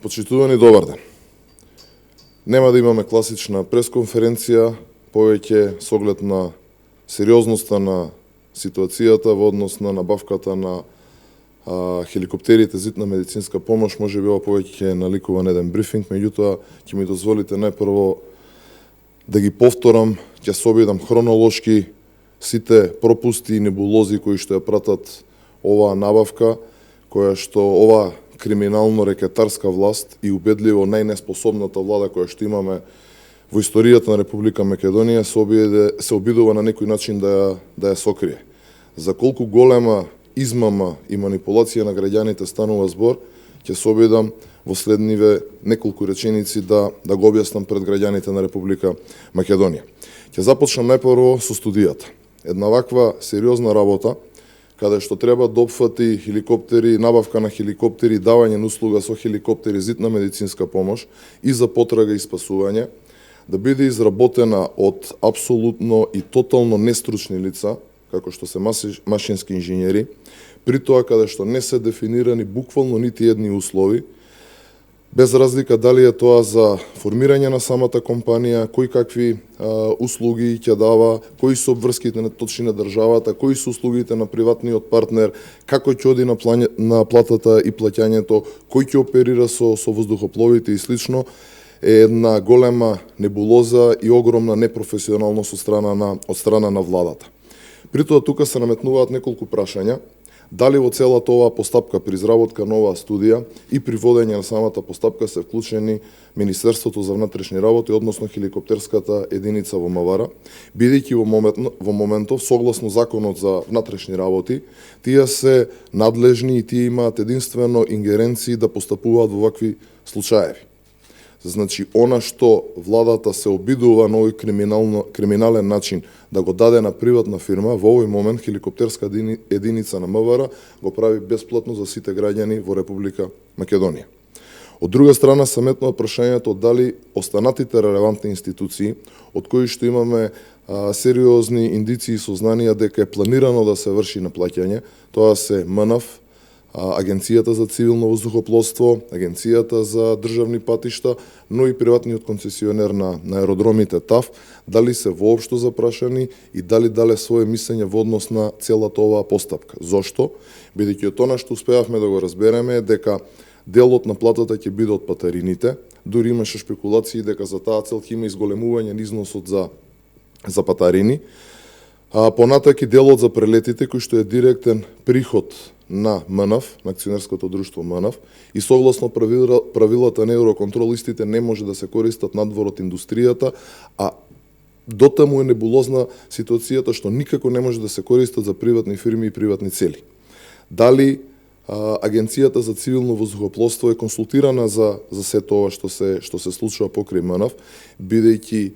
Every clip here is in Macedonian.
Почитувани, добар ден. Нема да имаме класична пресконференција, повеќе со оглед на сериозноста на ситуацијата во однос на набавката на хеликоптерите за итна медицинска помош, може би ова повеќе ќе наликува на еден брифинг, меѓутоа ќе ми дозволите најпрво да ги повторам, ќе се обидам хронолошки сите пропусти и небулози кои што ја пратат оваа набавка, која што ова криминално-рекетарска власт и убедливо најнеспособната влада која што имаме во историјата на Република Македонија се обидува на некој начин да ја сокрие. За колку голема измама и манипулација на граѓаните станува збор, ќе се обидам во следниве неколку реченици да го објаснам пред граѓаните на Република Македонија. Ќе започнам најпрво со студијата. Една ваква сериозна работа, каде што треба да опфати хеликоптери, набавка на хеликоптери, давање на услуга со хеликоптери за итна медицинска помош и за потрага и спасување, да биде изработена од апсолутно и тотално нестручни лица, како што се машински инженери, при тоа каде што не се дефинирани буквално нити едни услови, без разлика дали е тоа за формирање на самата компанија, кои какви услуги ќе дава, кои се обврските на точни на државата, кои се услугите на приватниот партнер, како ќе оди на платата и плаќањето, кој ќе оперира со воздухопловите и слично, е една голема небулоза и огромна непрофесионалност од страна на владата. При тоа тука се наметнуваат неколку прашања. Дали во целата оваа постапка при изработка на оваа студија и при водење на самата постапка се вклучени Министерството за внатрешни работи, односно хеликоптерската единица во МВР, бидејќи во моментов, согласно Законот за внатрешни работи, тие се надлежни и тие имаат единствено ингеренции да постапуваат во вакви случаеви. Значи, она што владата се обидува на овој криминален начин да го даде на приватна фирма, во овој момент хеликоптерска единица на МВР го прави бесплатно за сите граѓани во Република Македонија. Од друга страна се метнува прашањето дали останатите релевантни институции, од кои што имаме сериозни индиции и сознанија дека е планирано да се врши наплаќање, тоа се МНАФ, Агенцијата за цивилно воздухопловство, Агенцијата за државни патишта, но и приватниот концесионер на аеродромите ТАФ, дали се воопшто запрашани и дали дале свое мислење во однос на целата оваа постапка. Зошто? Бидејќи од тоа што успеавме да го разбереме е дека делот на платата ќе биде од патарините, дури имаше шпекулации дека за таа цел ќе има изголемување на износот за патарини. Понатаки делот за прелетите, кој што е директен приход на МНАФ, на акционерското друштво МНАФ, и согласно правилата на Евроконтрол, истите не може да се користат надвор од индустријата, а дотаму е небулозна ситуацијата што никако не може да се користат за приватни фирми и приватни цели. Дали Агенцијата за цивилно воздухопловство е консултирана за сето ова што се случува покрај МНАФ, бидејќи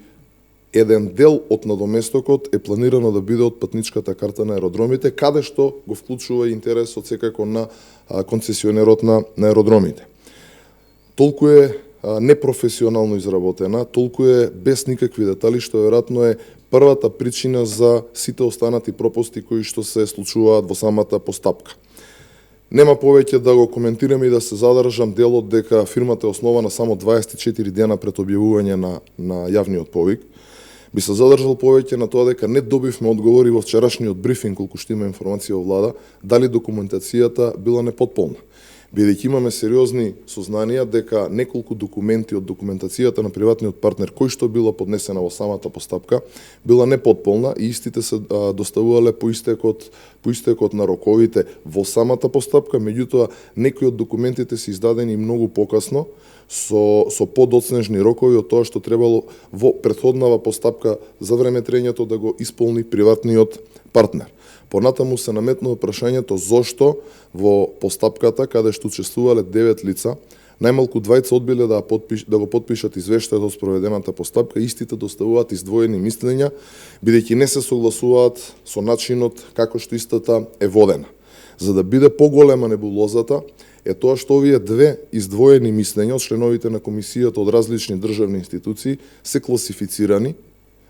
еден дел од надоместокот е планирано да биде од патничката карта на аеродромите, каде што го вклучува интересот секако на концесионерот на аеродромите. Толку е непрофесионално изработена, толку е без никакви детали, што веројатно е првата причина за сите останати пропусти кои што се случуваат во самата постапка. Нема повеќе да го коментирам и да се задржам делот дека фирмата е основана само 24 дена пред објавување на јавниот повик. Би се задржал повеќе на тоа дека не добивме одговори во вчерашниот брифинг, колку што има информација во влада, дали документацијата била непотполна. Бидејќи имаме сериозни сознанија дека неколку документи од документацијата на приватниот партнер, кој што била поднесена во самата постапка, била непотполна и истите се доставувале по истекот на роковите во самата постапка, меѓутоа некои од документите се издадени многу покасно, со подоцнежни рокови од тоа што требало во претходнава постапка за времетрењето да го исполни приватниот партнер. Понатаму се наметнува прашањето зошто во постапката, каде што учествувале 9 лица, најмалку двајца одбиле да го подпишат извештајот од спроведената постапка, истите доставуваат издвоени мислења, бидејќи не се согласуваат со начинот како што истата е водена. За да биде поголема небулозата, е тоа што овие две издвоени мислења од членовите на комисијата од различни државни институции се класифицирани,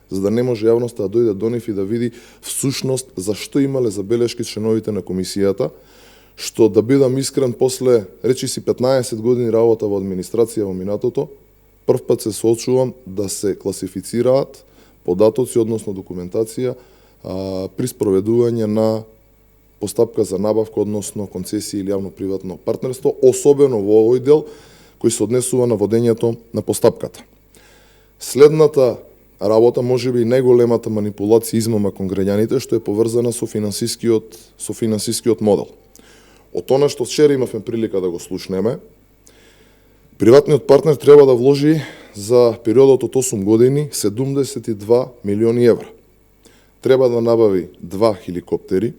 за да не може јавноста да дојде до нив и да види всушност зашто имале забелешки членовите на комисијата, што, да бидам искрен, после речи си 15 години работа во администрација во минатото, прв пат се соочувам да се класифицираат податоци, односно документација, при спроведување на постапка за набавка, односно концесија или јавно-приватно партнерство, особено во овој дел кој се однесува на водењето на постапката. Следната работа, можеби и најголемата манипулација и измама кон граѓаните, што е поврзана со финансискиот модел. Од она што вчера имавме прилика да го слушнеме, приватниот партнер треба да вложи за периодот од 8 години 72 милиони евра. Треба да набави 2 хеликоптери,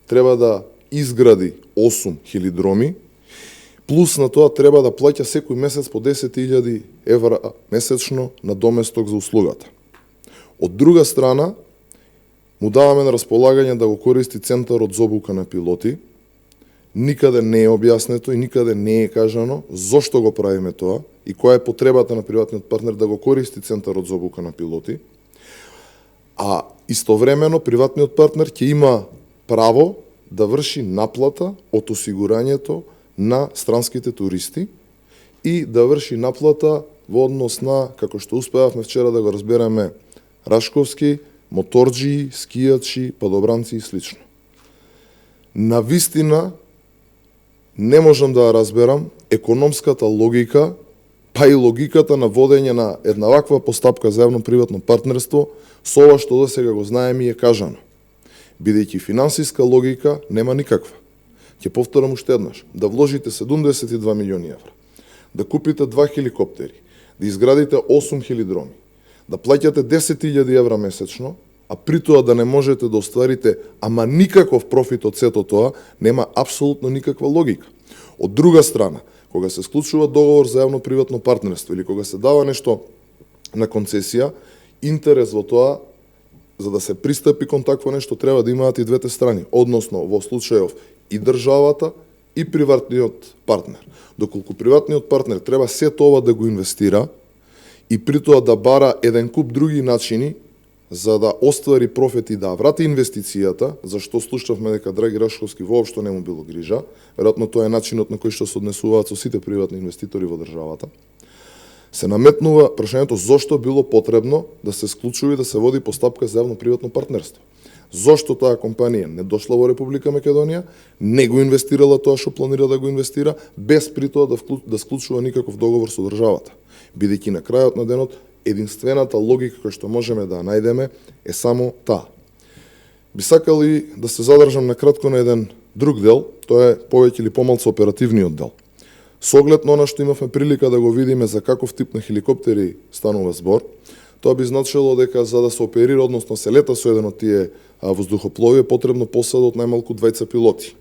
треба да изгради 8 хелидроми, плюс на тоа треба да плаќа секој месец по 10.000 евра месечно на доместок за услугата. Од друга страна, му даваме на располагање да го користи центарот за обука на пилоти. Никаде не е објаснето и никаде не е кажано зошто го правиме тоа и која е потребата на приватниот партнер да го користи центарот за обука на пилоти. А истовремено приватниот партнер ќе има право да врши наплата од осигурањето на странските туристи и да врши наплата во однос на, како што успеавме вчера да го разбереме, рашковски, моторџии, скијачи, падобранци и слично. Навистина не можам да разберам економската логика, па и логиката на водење на една ваква постапка за јавно-приватно партнерство со ова што досега го знаеме и е кажано. Бидејќи финансиска логика нема никаква. Ќе повторам уште еднаш, да вложите 72 милиони евра, да купите 2 хеликоптери, да изградите 8 хелидроми, да плаќате 10.000 евра месечно, а при тоа да не можете да остварите ама никаков профит од сето тоа, нема апсолутно никаква логика. Од друга страна, кога се склучува договор за јавно-приватно партнерство или кога се дава нешто на концесија, интерес во тоа, за да се пристапи кон такво нешто, треба да имаат и двете страни, односно во случајов и државата и приватниот партнер. Доколку приватниот партнер треба сето ова да го инвестира и при тоа да бара еден куп други начини за да оствари профит и да врати инвестицијата, зашто слушавме дека Драги Рашковски воопшто не му било грижа, веројатно тоа е начинот на кој што се однесуваат со сите приватни инвеститори во државата, се наметнува прашањето зошто било потребно да се склучува и да се води постапка за јавно-приватно партнерство. Зошто таа компанија не дошла во Република Македонија, не го инвестирала тоа што планира да го инвестира, без при тоа да склучува никаков договор со државата. Бидејќи на крајот на денот единствената логика која што можеме да најдеме е само таа. Би сакал и да се задржам на кратко на еден друг дел, тоа е повеќе или помалку оперативниот дел. Со оглед на она што имавме прилика да го видиме за каков тип на хеликоптери станува збор, тоа би значило дека за да се оперира, односно се лета со еден од тие воздухоплови, е потребно посада од најмалку 2 пилоти.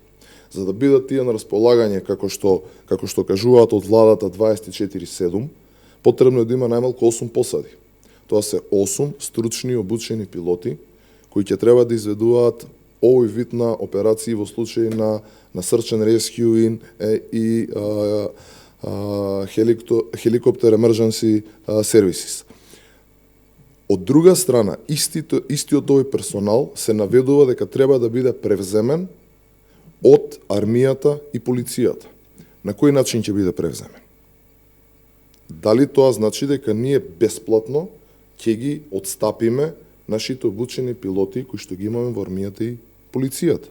За да бидат тие на располагање, како што кажуваат од владата 24/7, потребно е да има најмалку 8 посади. Тоа се 8 стручни обучени пилоти кои ќе треба да изведуваат овој вид на операции во случај на Search and Rescue и Helicopter Emergency Services. Од друга страна, истиот овој персонал се наведува дека треба да биде превземен од армијата и полицијата. На кој начин ќе биде превземен? Дали тоа значи дека ние бесплатно ќе ги отстапиме нашите обучени пилоти кои што ги имаме во армијата и полицијата?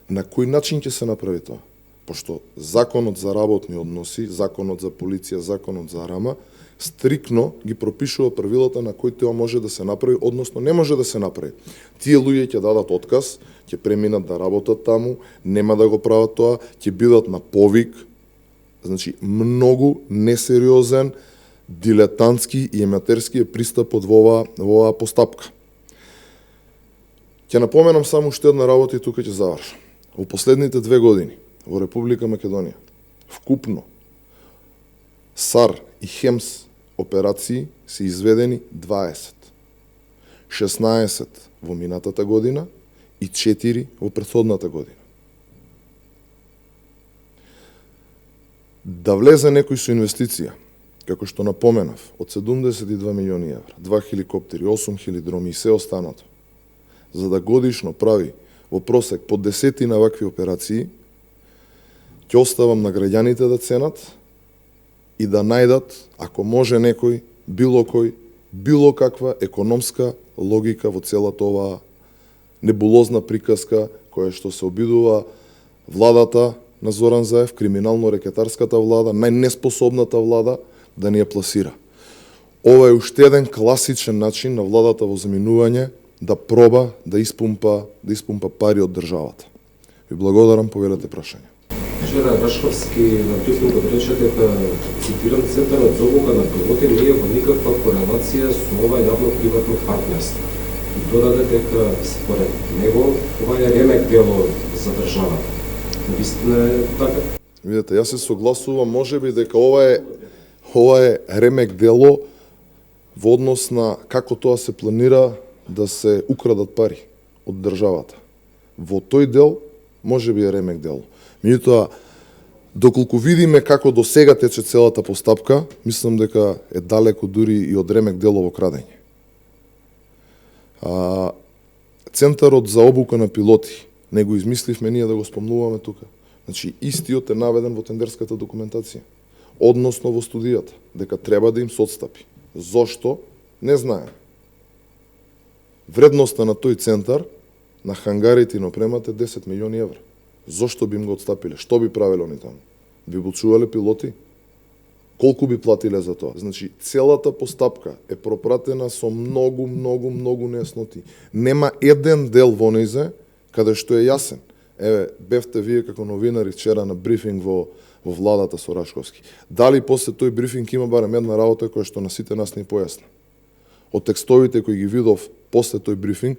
На кој начин ќе се направи тоа? Пошто законот за работни односи, законот за полиција, законот за РАМА стрикно ги пропишува правилата на кои тоа може да се направи, односно не може да се направи. Тие луѓе ќе дадат отказ, ќе преминат да работат таму, нема да го прават тоа, ќе бидат на повик. Значи, многу несериозен, дилетантски и ематерски е пристапот во оваа постапка. Ќе напоменам само уште една работа и тука ќе завршам. Во последните 2 години во Република Македонија вкупно САР и ХЕМС операции се изведени 20. 16 во минатата година и 4 во претходната година. Да влезе некој со инвестиција, како што напоменав, од 72 милиони евра, 2 хеликоптери, 8 хелидроми и се останато, за да годишно прави во просек по 10 на вакви операции, Ќе оставам на граѓаните да ценат и да најдат, ако може некој, било кој, било каква економска логика во целата оваа небулозна приказка која што се обидува владата на Зоран Заев, криминално-рекетарската влада, најнеспособната влада да ни ја пласира. Ова е уште еден класичен начин на владата во заминување да проба да испумпа пари од државата. Ви благодарам, повелете прашање. Вчера Рашковски на брифингот рече дека, цитирам, Центарот за обука на пилоти не е во никаква корелација со ова јавно-приватно партнерство. И додаде дека, според него, ова е ремек дело за државата. Навистина е така? Видете, јас се согласувам, можеби дека ова е ремек дело во однос на како тоа се планира да се украдат пари од државата. Во тој дел можеби е ремек дело. Меѓутоа, доколку видиме како до сега тече целата постапка, мислам дека е далеко дури и од ремек дело во крадење. Центарот за обука на пилоти, не го измисливме ние да го спомнуваме тука. Значи, истиот е наведен во тендерската документација, односно во студијата, дека треба да им се отстапи. Зошто? Не знаеме. Вредноста на тој центар, на хангарите и на опремата, 10 милиони евра. Зошто би им го отстапиле? Што би правиле они таму? Би обучувале пилоти? Колку би платиле за тоа? Значи, целата постапка е пропратена со многу нејасноти. Нема еден дел во низе каде што е јасен. Еве, бевте вие како новинари вчера на брифинг во владата со Рашковски. Дали после тој брифинг има барем една работа која што на сите нас не појасна? Од текстовите кои ги видов после тој брифинг,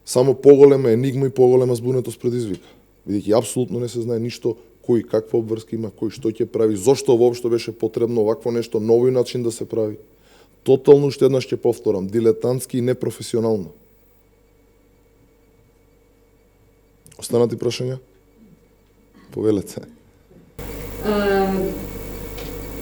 само поголема енигма и поголема збунетост предизвика. Бидејќи апсолутно не се знае ништо кој каква обврска има, кој што ќе прави, зошто воопшто беше потребно вакво нешто, нови начин да се прави. Тотално уште еднаш ќе повторам, дилетантски и непрофесионално. Останати прашања? Повелете.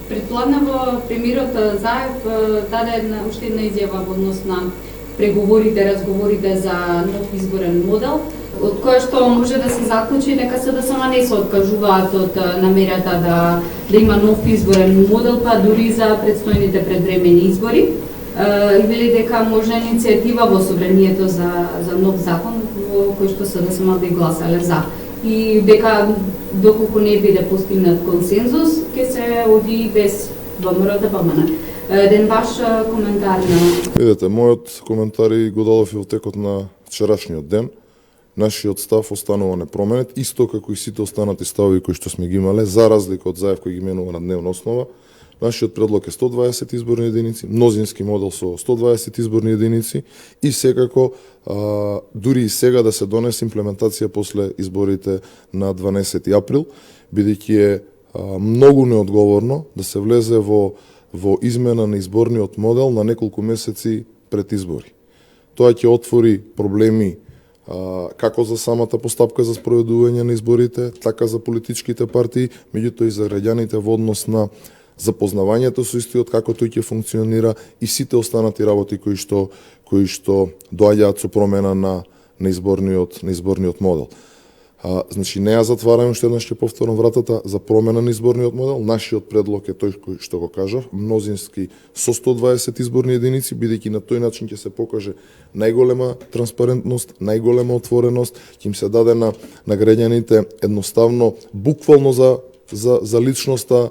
Предпладнево премиерот Заев даде уште една изјава во однос на преговорите, разговорите за нов изборен модел, од која што може да се заклучи дека СДСМ не се откажуваат од намерата да има нов изборен модел, па дури за предстојните предвремени избори. И вели дека може иницијатива во собранието за нов закон во кој што СДСМ би гласале за. И дека доколку не биде постигнат консензус, ќе се оди без ВМРО да БМН. Еден ваш коментар на... Видете, мојот коментар и го дадов и во текот на вчерашниот ден. Нашиот став останува непроменет, исто како и сите останати ставови кои што сме ги имале, за разлика од Заев кој ги менува на дневна основа. Нашиот предлог е 120 изборни единици, мнозински модел со 120 изборни единици и секако дури и сега да се донесе имплементација после изборите на 12 април, бидејќи е многу неодговорно да се влезе во измена на изборниот модел на неколку месеци пред избори. Тоа ќе отвори проблеми како за самата постапка за спроведување на изборите, така за политичките партии, меѓутоа и за граѓаните во однос на запознавањето со истиот, како тој ќе функционира и сите останати работи кои што доаѓаат со промена на изборниот модел. Значи, не ја затвараме, уште еднаш ќе повторам вратата за промена на изборниот модел. Нашиот предлог е тој кој што го кажав, мнозински со 120 изборни единици, бидејќи на тој начин ќе се покаже најголема транспарентност, најголема отвореност, ќе им се даде на граѓаните едноставно, буквално за личноста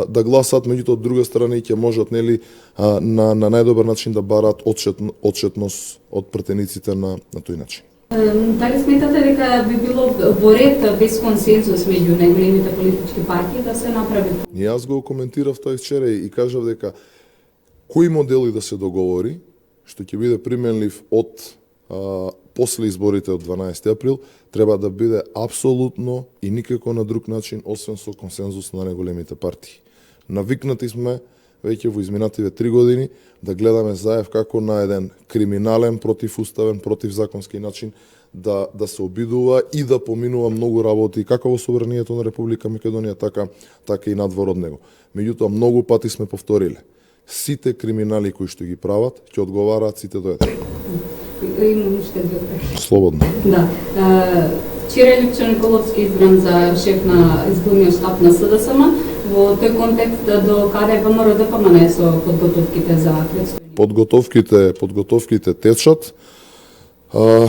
да гласат, меѓутоа од друга страна и ќе можат на најдобар начин да бараат отчетност од пратениците на тој начин. Дали сметате дека би било во ред без консензус меѓу најголемите политички партии да се направи? Јас го коментирав тој вчера и кажав дека кои модели да се договори, што ќе биде применлив од после изборите од 12 април, треба да биде апсолутно и никако на друг начин, освен со консензус на најголемите партии. Навикнати сме веќе во изминативе 3 години да гледаме Заев како на еден криминален, противуставен, противзаконски начин да се обидува и да поминува многу работи како во собранието на Република Македонија, така и надвор од него. Меѓутоа, многу пати сме повториле. Сите криминали кои што ги прават, ќе одговараат сите до еден. имам уште две прашања. Слободно. Да. Вчера Лјупчо Николовски избран за шеф на изборниот штаб на СДСМ. Во тој контекст до каде ВМРО ДПМН со подготовките за предстојни? Подготовките течат.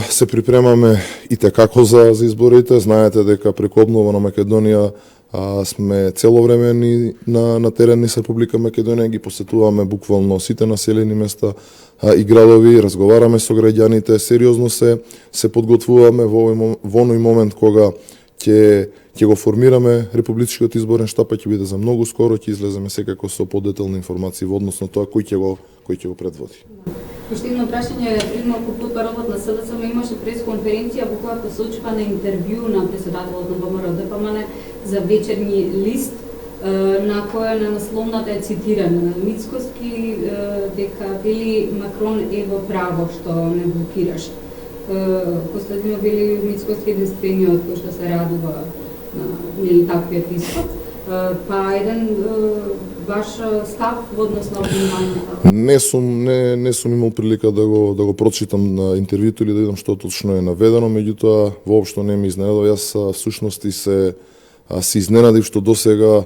Се припремаме и како за изборите. Знаете дека преку обнова на Македонија сме цело време ни на терен низ Република Македонија, ги посетуваме буквално сите населени места и градови, разговараме со граѓаните, сериозно се подготвуваме во оној момент кога ќе го формираме Републичкиот изборен штаб, ќе биде за многу скоро, ќе излеземе секако со подетални информации во однос на тоа кој ќе го предводи. Уште едно прашање, пред малку потпаралот на СДСМ имаше пресконференција во која посочува на интервју на председателот на ВМРО ДПМН за вечерни лист, на која на насловната е цитирана на Мицкоски дека вели Макрон е во право што не блокираш. Костадино вели Мицкоски единствениот кој што се радува на таквиот исход. Па еден ваш став во однос на обвинувањето? Не сум имал прилика да го прочитам на интервјуто или да видам што точно е наведено, меѓутоа воопшто не ми изненадува. Јас всушност и се изненадив што досега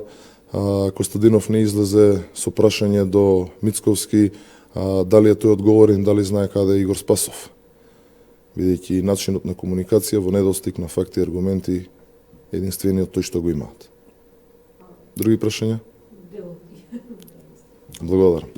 Костадинов не излезе со прашање до Мицковски дали е тој одговорен, дали знае каде е Игор Спасов. Бидејќи начинот на комуникација во недостиг на факти и аргументи единствениот тој што го имаат. Други прашања? Благодарам.